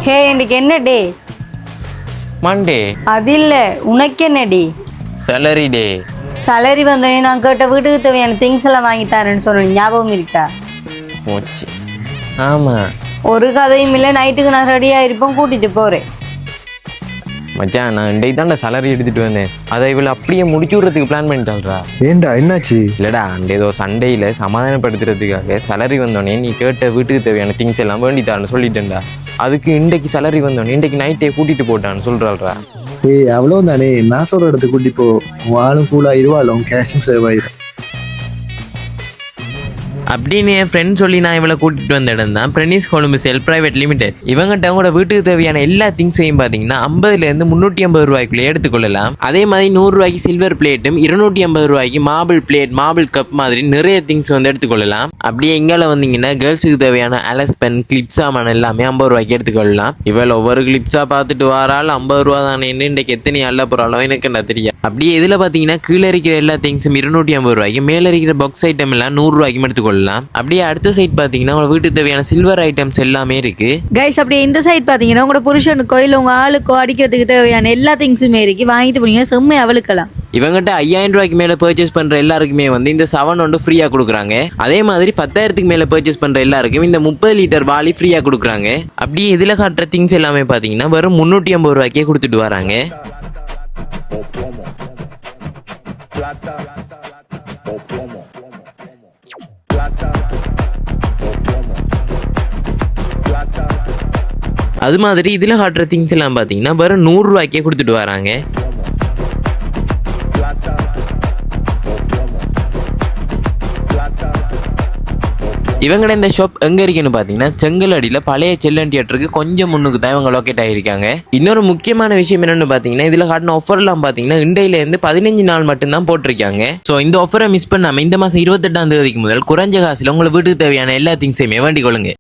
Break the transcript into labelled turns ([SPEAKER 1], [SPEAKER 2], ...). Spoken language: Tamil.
[SPEAKER 1] ஹே இன்னைக்கு என்ன டே?
[SPEAKER 2] மண்டே.
[SPEAKER 1] அது இல்லை, உனக்கு என்ன டே?
[SPEAKER 2] Salary day.
[SPEAKER 1] சேலரி வந்தோடனே நான் கேட்ட வீட்டுக்கு தேவையான திங்ஸ் எல்லாம் வாங்கி தரேன்னு சொன்னேன், ஞாபகம் இருக்கா?
[SPEAKER 2] போச்சு. ஆமாம்.
[SPEAKER 1] ஒரு கதையும் இல்லை, நைட்டுக்கு நான் ரெடியாக இருப்பேன், கூட்டிகிட்டு போகிறேன்.
[SPEAKER 2] மச்சான் நான் இன்றைக்கு தான்டா சேலரி எடுத்துகிட்டு வந்தேன். அதை இவளை அப்படியே முடிச்சு விட்றதுக்கு பிளான் பண்ணிட்டாள்ரா.
[SPEAKER 3] ஏண்டா என்னாச்சு?
[SPEAKER 2] இல்லைடா அந்த ஏதோ சண்டையில் சமாதானப்படுத்துறதுக்காக சேலரி வந்தோடனே நீ கேட்ட வீட்டுக்கு தேவையான திங்ஸ் எல்லாம் வேண்டித்தான்னு சொல்லிட்டேன்டா. அதுக்கு இன்றைக்கு சேலரி வந்தோடனே இன்றைக்கு நைட்டே கூட்டிகிட்டு போட்டான்னு சொல்கிறாள்ரா.
[SPEAKER 3] ஏய் அவ்வளோ தானே, நான் சொல்ற இடத்துக்கு கூட்டி போ. வாழும் கூலா இருவாளும் கேஷும் சேவ் ஆயிடும்
[SPEAKER 2] அப்படின்னு என் ஃப்ரெண்ட் சொல்லி நான் இவளை கூட்டிகிட்டு வந்த இடம் தான் பிரெனிஸ் கொழும்பு செல் பிரைவேட் லிமிடெட். இவங்ககிட்ட அவங்களோட வீட்டுக்கு தேவையான எல்லா திங்ஸையும் பார்த்தீங்கன்னா 50லேருந்து 350 ரூபாய்க்குள்ளே எடுத்துக்கொள்ளலாம். அதே மாதிரி 100 ரூபாய்க்கு சில்வர் பிளேட்டும் 250 ரூபாய்க்கு மார்பிள் பிளேட் மார்பிள் கப் மாதிரி நிறைய திங்ஸ் வந்து எடுத்துக்கொள்ளலாம். அப்படியே எங்கால வந்தீங்கன்னா கேர்ள்ஸுக்கு தேவையான அலஸ் பென் கிளிப் சாமான் எல்லாமே 50 ரூபாய்க்கு எடுத்துக்கொள்ளலாம். இவள் ஒவ்வொரு கிளிப்ஸாக பார்த்துட்டு வரால் 50 ரூபா தானே, இன்றைக்கு எத்தனை அல்ல போகிறாலும் எனக்கு என்ன தெரியும். அப்படியே இதில் பார்த்தீங்கன்னா கீழே இருக்கிற எல்லா திங்ஸும் 250 ரூபாய்க்கு, மேலே இருக்கிற பாக்ஸ் ஐட்டம் எல்லாம் 100 ரூபாய்க்கும் எடுத்துக்கொள்ளலாம். அப்படியே அடுத்த சைட் பாத்தீங்கன்னா உங்க வீட்டுக்கு தேவையான சில்வர் ஐட்டம்ஸ் எல்லாமே இருக்கு.
[SPEAKER 1] கைஸ் அப்படியே இந்த சைட் பாத்தீங்கன்னா உங்களோட புருஷனுக்கோ இல்லை உங்க ஆளுக்கோ அடிக்கிறதுக்கு தேவையான எல்லா திங்ஸுமே இருக்கு, வாங்கிட்டு போனீங்க செம்மையா அவளுக்கலாம்.
[SPEAKER 2] இவங்ககிட்ட 5000 ரூபாய்க்கு மேல பர்ச்சேஸ் பண்ற எல்லாருக்குமே வந்து இந்த 7 ஒன்று ஃப்ரீயா கொடுக்குறாங்க. அதே மாதிரி 10,000க்கு மேல பர்ச்சேஸ் பண்ற எல்லாருக்கும் இந்த 30 லிட்டர் வாளி ஃப்ரீயா கொடுக்குறாங்க. அப்படியே இதுல காட்டுற திங்ஸ் எல்லாமே பாத்தீங்கன்னா வெறும் 350 ரூபாய்க்கே கொடுத்துட்டு வராங்க. அது மாதிரி இதில் காட்டுற திங்ஸ் எல்லாம் பார்த்தீங்கன்னா வெறும் 100 ரூபாய்க்கே கொடுத்துட்டு வராங்க. இவங்கட இந்த ஷாப் எங்கே இருக்குன்னு பார்த்தீங்கன்னா செங்கலடியில் பழைய செல்லன் தியேட்டருக்கு கொஞ்சம் முன்னுக்கு தான் இவங்க லொக்கேட் ஆகியிருக்காங்க. இன்னொரு முக்கியமான விஷயம் என்னென்னு பார்த்தீங்கன்னா இதில் காட்டின ஆஃபர்லாம் பார்த்தீங்கன்னா இண்டையிலேருந்து 15 நாள் மட்டும்தான் போட்டிருக்காங்க. ஸோ இந்த ஆஃபரை மிஸ் பண்ணாமல் இந்த மாதம் 28ஆம் தேதிக்கு முதல் குறைஞ்ச காசில் உங்களை வீட்டுக்கு தேவையான எல்லா திங்ஸையுமே வேண்டிக் கொள்ளுங்க.